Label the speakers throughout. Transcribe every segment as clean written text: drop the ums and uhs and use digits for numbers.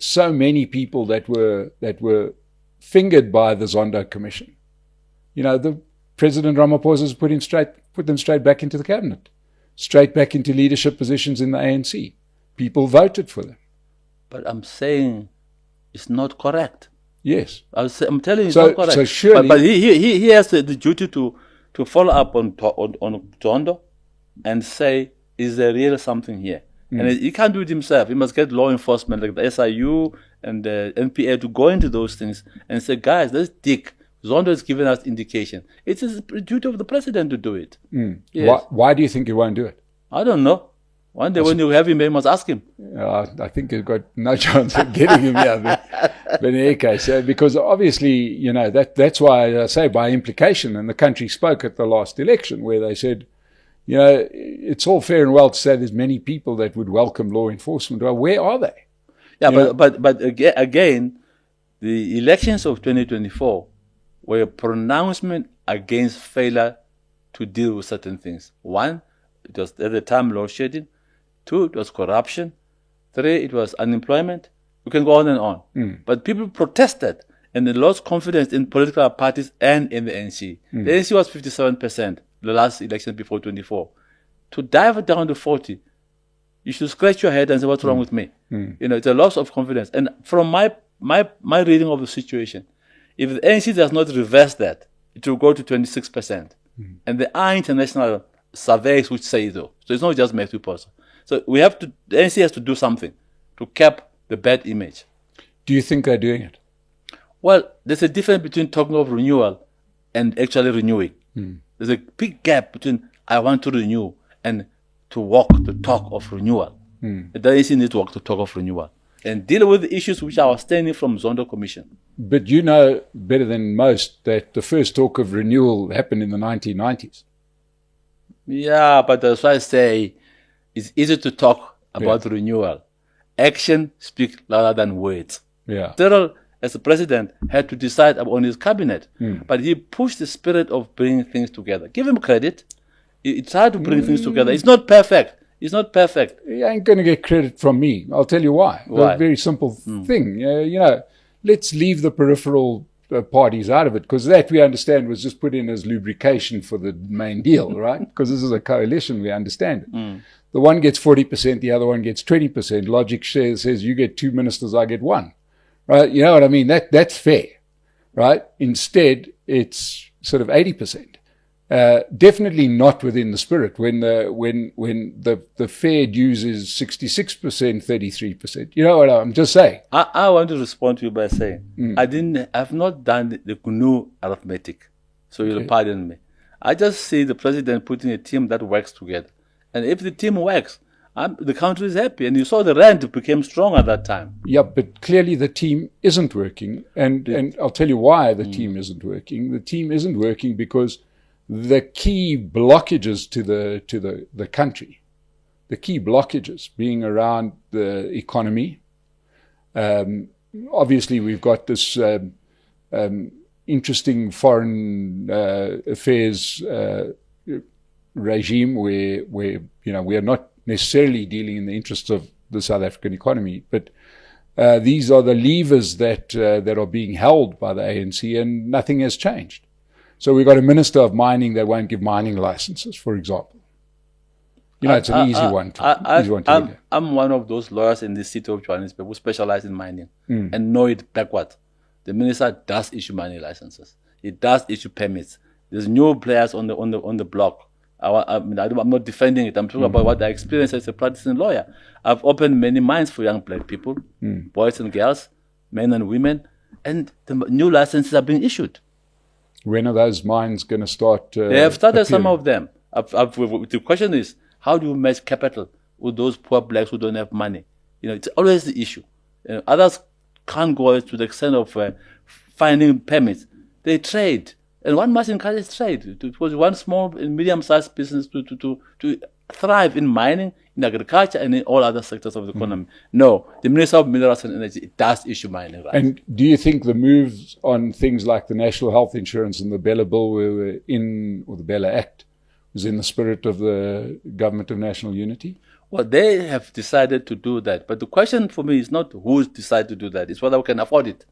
Speaker 1: so many people that were fingered by the Zondo Commission. You know, the President Ramaphosa has put them straight back into the cabinet, straight back into leadership positions in the ANC. People voted for them.
Speaker 2: But I'm saying it's not correct.
Speaker 1: Yes.
Speaker 2: I'm telling you it's not correct.
Speaker 1: So surely,
Speaker 2: but he has the duty to follow up on Zondo and say, is there really something here? And he can't do it himself. He must get law enforcement like the SIU and the NPA to go into those things and say, guys, let's dig. Zondo has given us indication. It is the duty of the president to do it. Yes.
Speaker 1: Why do you think he won't do it?
Speaker 2: I don't know. One day when you have him, you must ask him.
Speaker 1: I think he's got no chance of getting him here. But in any case, because obviously, you know, that's why I say by implication, and the country spoke at the last election where they said, you know, it's all fair and well to say there's many people that would welcome law enforcement. Well, where are they?
Speaker 2: Yeah, but again, the elections of 2024 were a pronouncement against failure to deal with certain things. One, it was at the time load shedding. Two, it was corruption. Three, it was unemployment. You can go on and on. But people protested and they lost confidence in political parties and in the ANC. The ANC was 57%. The last election before 24. To dive it down to 40, you should scratch your head and say, what's wrong with me? You know, it's a loss of confidence. And from my reading of the situation, if the ANC does not reverse that, it will go to 26%. And there are international surveys which say so. So it's not just Mathews Phosa. So the ANC has to do something to cap the bad image.
Speaker 1: Do you think they're doing it?
Speaker 2: Well, there's a difference between talking of renewal and actually renewing. There's a big gap between I want to renew and to walk the talk of renewal. The ANC needs to walk the talk of renewal and deal with the issues which are outstanding from Zondo Commission. But
Speaker 1: you know better than most that the first talk of renewal happened in the 1990s.
Speaker 2: Yeah, but that's why I say it's easy to talk about renewal. Action speaks louder than words. Cyril, as the president, had to decide on his cabinet. But he pushed the spirit of bringing things together. Give him credit. He tried to bring things together. It's not perfect. It's not perfect.
Speaker 1: You ain't going to get credit from me. I'll tell you why. A very simple thing. You know, let's leave the peripheral parties out of it, because that we understand was just put in as lubrication for the main deal, right? Because this is a coalition, we understand it. The one gets 40%, the other one gets 20%. Logic says you get 2 ministers, I get 1. Right? You know what I mean? That's fair, right? Instead, it's sort of 80%. Definitely not within the spirit. When the fair dues is 66%, 33%. You know what I'm just saying?
Speaker 2: I want to respond to you by saying I've not done the GNU arithmetic, so you'll pardon me. I just see the president putting a team that works together, and if the team works, the country is happy. And you saw the rand became strong at that time.
Speaker 1: Yeah, but clearly the team isn't working, and I'll tell you why the team isn't working. The team isn't working because the key blockages to the country, the key blockages being around the economy. Obviously, we've got this interesting foreign affairs regime where you know we are not necessarily dealing in the interests of the South African economy, but these are the levers that are being held by the ANC, and nothing has changed. So we've got a minister of mining that won't give mining licenses, for example. You know, it's an easy one to
Speaker 2: I'm one of those lawyers in the city of Johannesburg who specialize in mining and know it backwards. The minister does issue mining licenses. He does issue permits. There's new players on the block. I'm not defending it. I'm talking about what I experienced as a practicing lawyer. I've opened many mines for young black people, boys and girls, men and women, and the new licenses are being issued.
Speaker 1: When are those mines going to start?
Speaker 2: They have started some of them. The question is, how do you match capital with those poor blacks who don't have money? You know, it's always the issue. Others can't go to the extent of finding permits. They trade. And one must encourage trade. It was one small and medium-sized business to thrive in mining, in agriculture, and in all other sectors of the economy. No, the Minister of Minerals and Energy does issue mining rights.
Speaker 1: And do you think the moves on things like the National Health Insurance and the Bella Bill or the Bella Act was in the spirit of the Government of National Unity?
Speaker 2: Well, they have decided to do that. But the question for me is not who's decided to do that. It's whether we can afford it.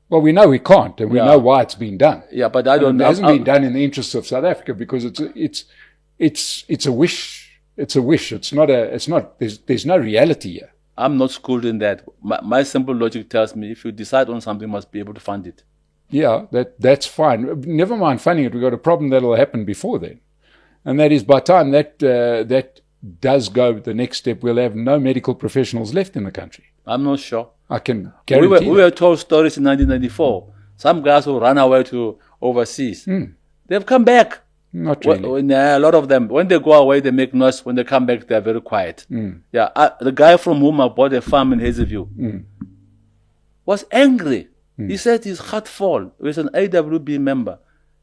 Speaker 1: Well, we know we can't, and we know why it's been done.
Speaker 2: Yeah, but I don't know.
Speaker 1: It hasn't been done in the interests of South Africa because it's a wish. It's a wish. It's not. There's no reality here.
Speaker 2: I'm not schooled in that. My simple logic tells me if you decide on something, you must be able to fund it.
Speaker 1: Yeah, that's fine. Never mind funding it. We've got a problem that'll happen before then. And that is by the time that does go the next step, we'll have no medical professionals left in the country.
Speaker 2: I'm not sure.
Speaker 1: I can guarantee
Speaker 2: we were told stories in 1994. Some guys who ran away to overseas. They've come back.
Speaker 1: Not really.
Speaker 2: A lot of them, when they go away, they make noise. When they come back, they're very quiet. Yeah, the guy from whom I bought a farm in Hazyview was angry. He said his heart full. He was an AWB member.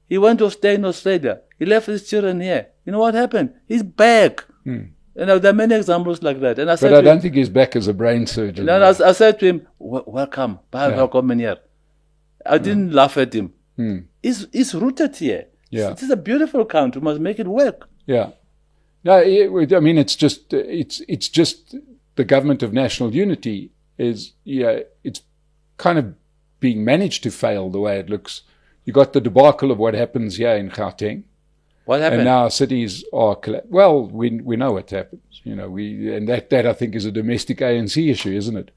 Speaker 2: He went to stay in Australia. He left his children here. You know what happened? He's back. You know, there are many examples like that. And I said,
Speaker 1: but I don't think he's back as a brain surgeon.
Speaker 2: And I said to him, welcome. Welcome here. I didn't laugh at him. He's rooted here.
Speaker 1: Yeah.
Speaker 2: It is a beautiful country. We must make it work.
Speaker 1: Yeah. No, I mean, it's just the government of national unity is, it's kind of being managed to fail the way it looks. You got the debacle of what happens here in Gauteng.
Speaker 2: What happened?
Speaker 1: And now cities are well, we know what happens. You know, and that I think is a domestic ANC issue, isn't it?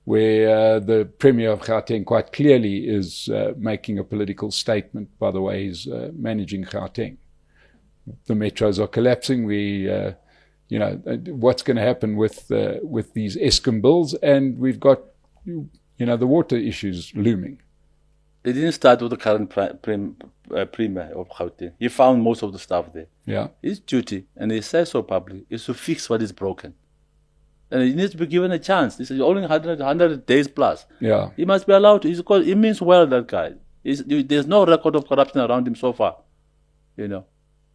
Speaker 1: Where the Premier of Gauteng quite clearly is making a political statement by the way he's managing Gauteng. The metros are collapsing. What's going to happen with these Eskom bills, and we've got the water issues looming.
Speaker 2: They didn't start with the current Premier of Gauteng. He found most of the stuff there.
Speaker 1: Yeah.
Speaker 2: His duty, and he says so publicly, is to fix what is broken. And he needs to be given a chance. This is only 100 days plus.
Speaker 1: Yeah.
Speaker 2: He must be allowed to. He means well, that guy. There's no record of corruption around him so far. You know.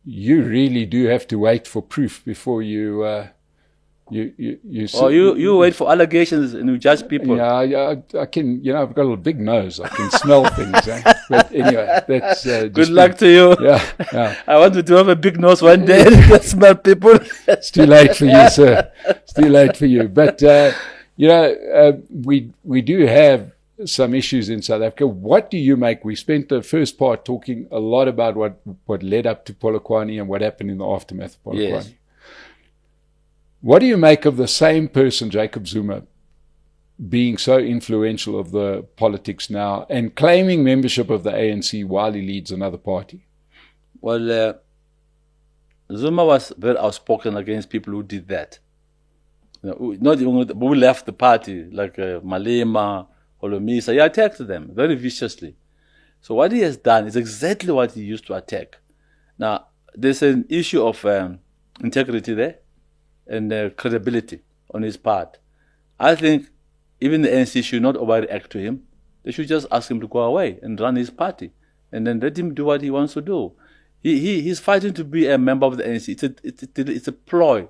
Speaker 1: You really do have to wait for proof before you
Speaker 2: wait for allegations and you judge people.
Speaker 1: Yeah, I can. I've got a big nose. I can smell things. But anyway, that's
Speaker 2: good luck to you.
Speaker 1: Yeah.
Speaker 2: I want to have a big nose one day and smell people.
Speaker 1: It's too late for you, sir. It's too late for you. But we do have some issues in South Africa. What do you make? We spent the first part talking a lot about what led up to Polokwane and what happened in the aftermath of Polokwane.
Speaker 2: Yes.
Speaker 1: What do you make of the same person, Jacob Zuma, being so influential of the politics now and claiming membership of the ANC while he leads another party?
Speaker 2: Well, Zuma was very outspoken against people who did that. Not even who left the party, like Malema, Holomisa. He attacked them very viciously. So what he has done is exactly what he used to attack. Now, there's an issue of integrity there and credibility on his part. I think even the ANC should not overreact to him. They should just ask him to go away and run his party and then let him do what he wants to do. He's fighting to be a member of the ANC. It's a ploy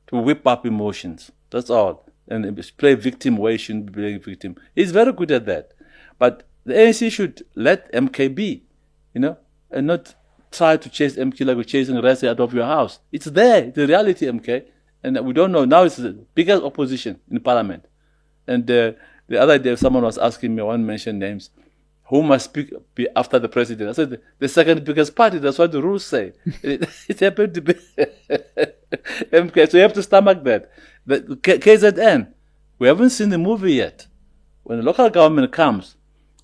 Speaker 2: to whip up emotions. That's all. And play victim where he shouldn't be playing victim. He's very good at that. But the ANC should let MK be, and not try to chase MK like we're chasing rats out of your house. It's there. It's the reality, MK. And we don't know. Now it's the biggest opposition in parliament. And the other day, someone was asking me, I won't mention names, who must be after the president? I said, the second biggest party. That's what the rules say. It happened to be MK. So you have to stomach that. The KZN, we haven't seen the movie yet. When the local government comes,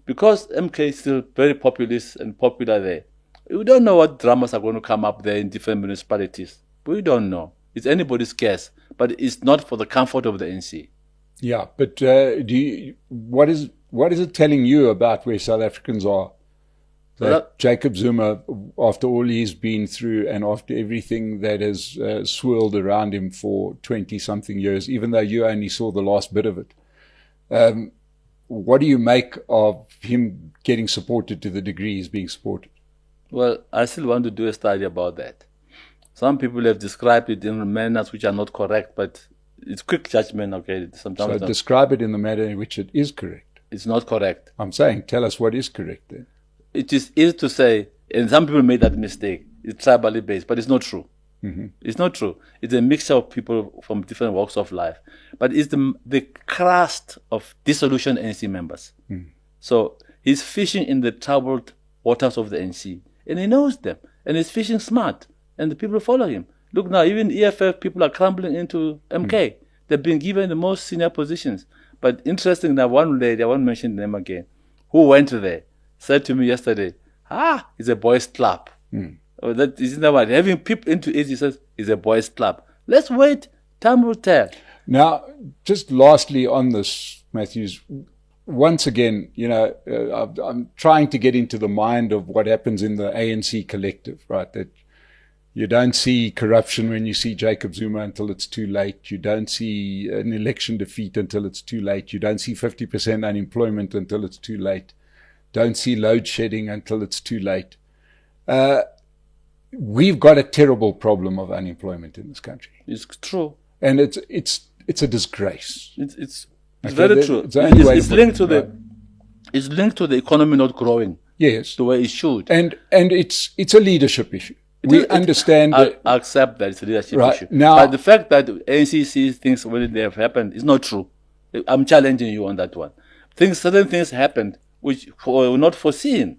Speaker 2: because MK is still very populist and popular there, we don't know what dramas are going to come up there in different municipalities. We don't know. It's anybody's guess, but it's not for the comfort of the ANC.
Speaker 1: Yeah, but what is it telling you about where South Africans are? That Jacob Zuma, after all he's been through and after everything that has swirled around him for 20-something years, even though you only saw the last bit of it, what do you make of him getting supported to the degree he's being supported?
Speaker 2: Well, I still want to do a study about that. Some people have described it in manners which are not correct, but it's quick judgment, okay? Sometimes
Speaker 1: so describe it in the manner in which it is correct.
Speaker 2: It's not correct.
Speaker 1: I'm saying, tell us what is correct then.
Speaker 2: It is easy to say, and some people made that mistake. It's tribally based, but it's not true. It's not true. It's a mixture of people from different walks of life. But it's the crust of disillusioned ANC members. So he's fishing in the troubled waters of the ANC. And he knows them. And he's fishing smart. And the people follow him. Look now, even EFF people are crumbling into MK. They've been given the most senior positions. But interesting that one lady, I won't mention the name again, who went there, said to me yesterday, it's a boys' club. That isn't that what? Having peeped into it, he says, it's a boys' club. Let's wait. Time will tell.
Speaker 1: Now, just lastly on this, Mathews, once again, I'm trying to get into the mind of what happens in the ANC collective, right? That you don't see corruption when you see Jacob Zuma until it's too late. You don't see an election defeat until it's too late. You don't see 50% unemployment until it's too late. Don't see load shedding until it's too late. We've got a terrible problem of unemployment in this country.
Speaker 2: It's true.
Speaker 1: And it's a disgrace.
Speaker 2: It's very true. It's linked to it's linked to the economy not growing.
Speaker 1: Yes.
Speaker 2: The way it should.
Speaker 1: And it's a leadership issue. We understand.
Speaker 2: I accept that it's a leadership issue.
Speaker 1: Now,
Speaker 2: but the fact that ANC sees things when they have happened is not true. I'm challenging you on that one. Certain things happened which were not foreseen.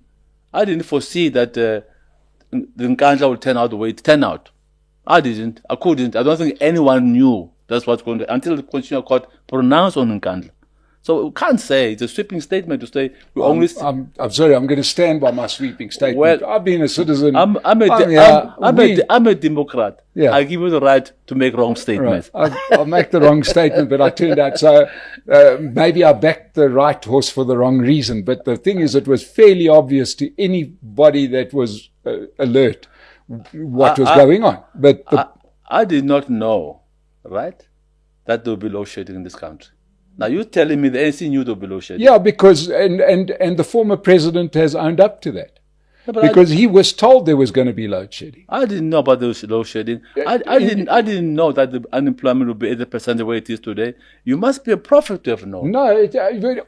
Speaker 2: I didn't foresee that the Nkandla would turn out the way it turned out. I didn't. I couldn't. I don't think anyone knew that's what's going to until the Constitutional Court pronounced on Nkandla. So we can't say it's a sweeping statement to say we only.
Speaker 1: I'm sorry. I'm going to stand by my sweeping statement.
Speaker 2: Well,
Speaker 1: I've been a citizen.
Speaker 2: I'm a Democrat.
Speaker 1: Yeah.
Speaker 2: I give you the right to make wrong statements.
Speaker 1: Right. I'll make the wrong statement, but I turned out so. Maybe I backed the right horse for the wrong reason. But the thing is, it was fairly obvious to anybody that was alert what was going on. But
Speaker 2: I did not know, right, that there would be load shedding in this country. Now you're telling me the ANC knew there would be load shedding.
Speaker 1: Yeah, because and the former president has owned up to that. Yeah, because he was told there was going to be load shedding.
Speaker 2: I didn't know about the load shedding. I didn't know that the unemployment would be 80% the way it is today. You must be a prophet to have known.
Speaker 1: No,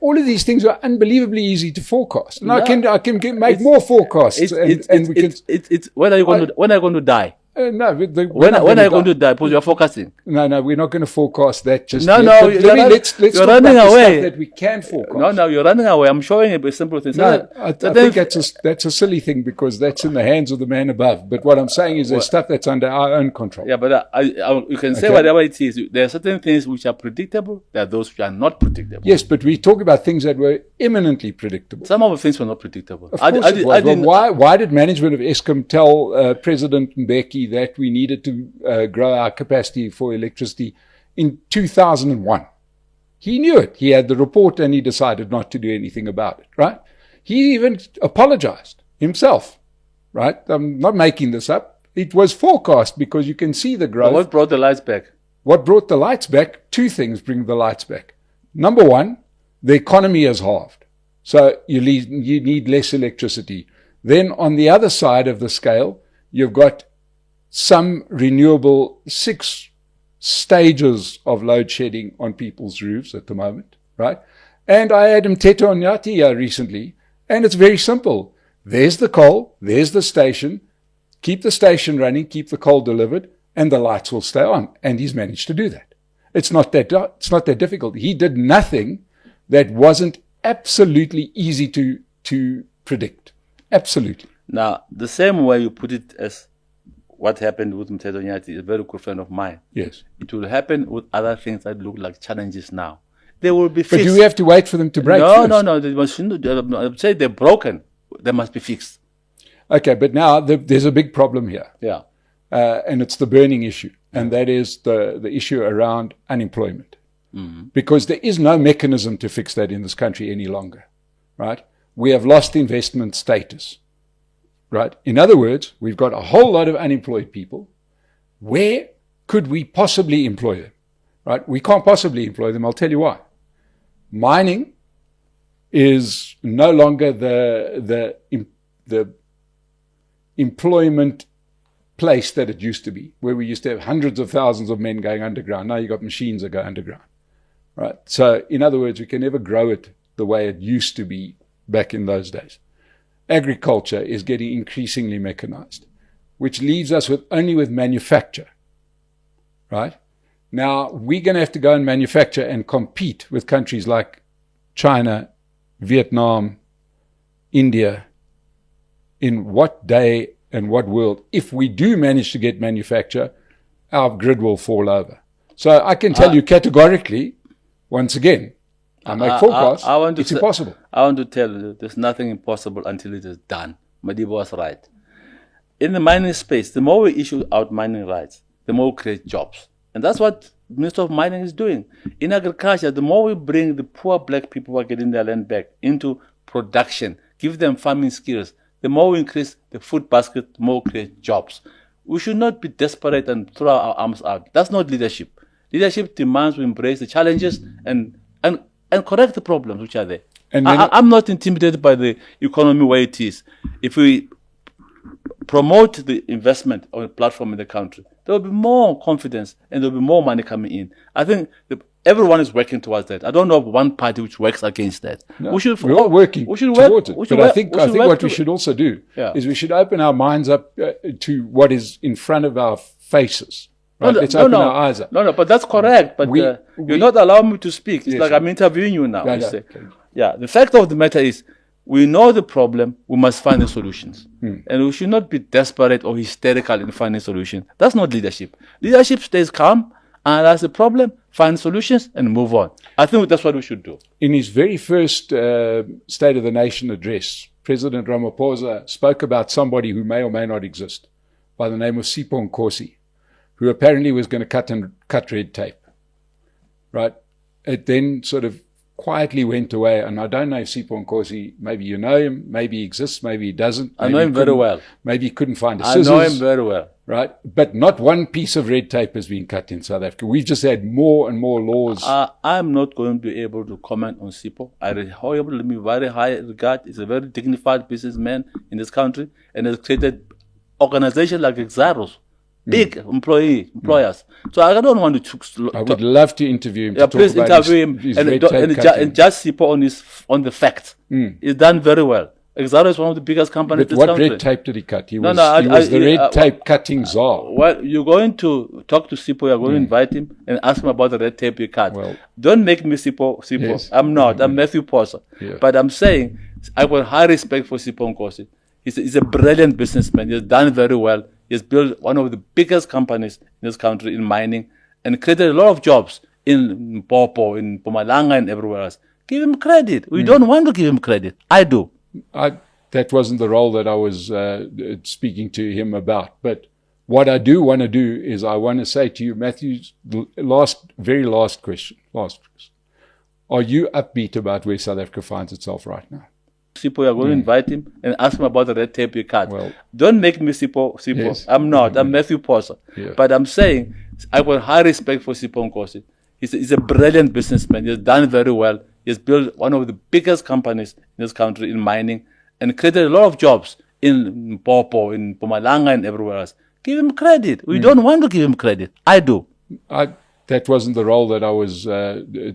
Speaker 1: all of these things are unbelievably easy to forecast, and I can make more forecasts.
Speaker 2: When are you going to die?
Speaker 1: No,
Speaker 2: when are you going to die? Because you're forecasting.
Speaker 1: No, we're not going to forecast that just
Speaker 2: yet.
Speaker 1: Let's
Speaker 2: you're
Speaker 1: talk
Speaker 2: running
Speaker 1: about
Speaker 2: away.
Speaker 1: The stuff that we can forecast.
Speaker 2: No, you're running away. I'm showing you a simple thing.
Speaker 1: No, I think that's a silly thing because that's in the hands of the man above. But what I'm saying is there's stuff that's under our own control.
Speaker 2: Yeah, but you can say whatever it is. There are certain things which are predictable. There are those which are not predictable.
Speaker 1: Yes, but we talk about things that were eminently predictable.
Speaker 2: Some of the things were not predictable.
Speaker 1: Of course it was. Why did management of Eskom tell President Mbeki that we needed to grow our capacity for electricity in 2001? He knew it. He had the report and he decided not to do anything about it, right? He even apologized himself, right? I'm not making this up. It was forecast because you can see the growth.
Speaker 2: But what brought the lights back?
Speaker 1: What brought the lights back? Two things bring the lights back. Number one, the economy has halved. So you need less electricity. Then on the other side of the scale, you've got some renewable 6 stages of load shedding on people's roofs at the moment, right? And I had Mteto Nyati here recently, and it's very simple. There's the coal, there's the station, keep the station running, keep the coal delivered, and the lights will stay on. And he's managed to do that. It's not that difficult. He did nothing that wasn't absolutely easy to predict. Absolutely.
Speaker 2: Now, the same way you put it as what happened with Mteto Nyati is a very good friend of mine.
Speaker 1: Yes.
Speaker 2: It will happen with other things that look like challenges now. They will be fixed.
Speaker 1: But do we have to wait for them to break?
Speaker 2: No. They must, I'd say they're broken. They must be fixed.
Speaker 1: Okay, but now there's a big problem here.
Speaker 2: Yeah.
Speaker 1: And it's the burning issue. And that is the issue around unemployment. Mm-hmm. Because there is no mechanism to fix that in this country any longer. Right? We have lost investment status. Right? In other words, we've got a whole lot of unemployed people. Where could we possibly employ them? Right? We can't possibly employ them. I'll tell you why. Mining is no longer the employment place that it used to be, where we used to have hundreds of thousands of men going underground. Now you've got machines that go underground. Right? So, in other words, we can never grow it the way it used to be back in those days. Agriculture is getting increasingly mechanized. which leaves us only with manufacture, right? Now, we're going to have to go and manufacture and compete with countries like China, Vietnam, India, in what day and what world. If we do manage to get manufacture, our grid will fall over. So I can tell you categorically, once again, I make forecasts, it's impossible.
Speaker 2: I want to tell you, there's nothing impossible until it is done. Madiba was right. In the mining space, the more we issue out mining rights, the more we create jobs. And that's what the Minister of Mining is doing. In agriculture, the more we bring the poor black people who are getting their land back into production, give them farming skills, the more we increase the food basket, the more we create jobs. We should not be desperate and throw our arms out. That's not leadership. Leadership demands we embrace the challenges and correct the problems which are there. And I'm not intimidated by the economy where it is. If we promote the investment on a platform in the country, there will be more confidence and there will be more money coming in. I think everyone is working towards that. I don't know of one party which works against that.
Speaker 1: No, we're all working towards it. But I think what we should also do is we should open our minds up to what is in front of our faces. Right? Let's open our eyes up.
Speaker 2: No, but that's correct. But you're not allowing me to speak. It's like I'm interviewing you now. The fact of the matter is, we know the problem, we must find the solutions. And we should not be desperate or hysterical in finding solutions. That's not leadership. Leadership stays calm, analyze the problem, find solutions, and move on. I think that's what we should do.
Speaker 1: In his very first State of the Nation address, President Ramaphosa spoke about somebody who may or may not exist, by the name of Sipho Nkosi, who apparently was going to cut red tape. Right? It then sort of quietly went away, and I don't know if Sipho Nkosi, maybe you know him, maybe he exists, maybe he doesn't.
Speaker 2: I know him very well.
Speaker 1: Maybe he couldn't find a scissors.
Speaker 2: I know him very well.
Speaker 1: Right? But not one piece of red tape has been cut in South Africa. We've just had more and more laws.
Speaker 2: I'm not going to be able to comment on Sipho. I hold him very high regard. He's a very dignified businessman in this country and has created organizations like Electoral. Big employers. So I don't want to.
Speaker 1: I would love to interview him.
Speaker 2: Please interview him and just Sipho on the facts. He's done very well. Electoral is one of the biggest companies in this country.
Speaker 1: What red tape did he cut? He was the red tape cutting czar.
Speaker 2: Well, you're going to talk to Sipho. You're going to invite him and ask him about the red tape he cut. Well, don't make me Sipho. Yes. I'm not. I'm Mathews Phosa. Yeah. But I'm saying I have high respect for Sipho Nkosi. He's a brilliant businessman. He's done very well. He's built one of the biggest companies in this country in mining and created a lot of jobs in Popo, in Mpumalanga, and everywhere else. Give him credit. We don't want to give him credit. I do.
Speaker 1: That wasn't the role that I was speaking to him about. But what I do want to do is I want to say to you, Mathews, very last question. Are you upbeat about where South Africa finds itself right now?
Speaker 2: Sipho, you're going to invite him and ask him about the red tape he cut. Well, don't make me Sipho. Yes. I'm not. I'm Mathews Phosa. Yeah. But I'm saying I have high respect for Sipho Nkosi. He's a brilliant businessman. He's done very well. He's built one of the biggest companies in this country in mining and created a lot of jobs in Popo, in Mpumalanga, and everywhere else. Give him credit. We don't want to give him credit. I do.
Speaker 1: That wasn't the role that I was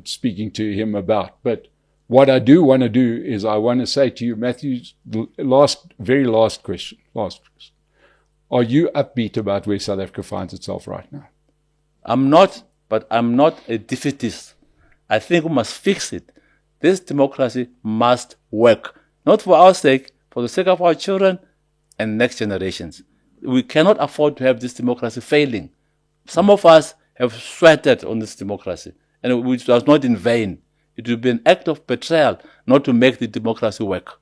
Speaker 1: speaking to him about. But what I do want to do is I want to say to you, Mathews, very last question. Are you upbeat about where South Africa finds itself right now?
Speaker 2: I'm not, but I'm not a defeatist. I think we must fix it. This democracy must work, not for our sake, for the sake of our children and next generations. We cannot afford to have this democracy failing. Some of us have sweated on this democracy, and it was not in vain. It would be an act of betrayal not to make the democracy work.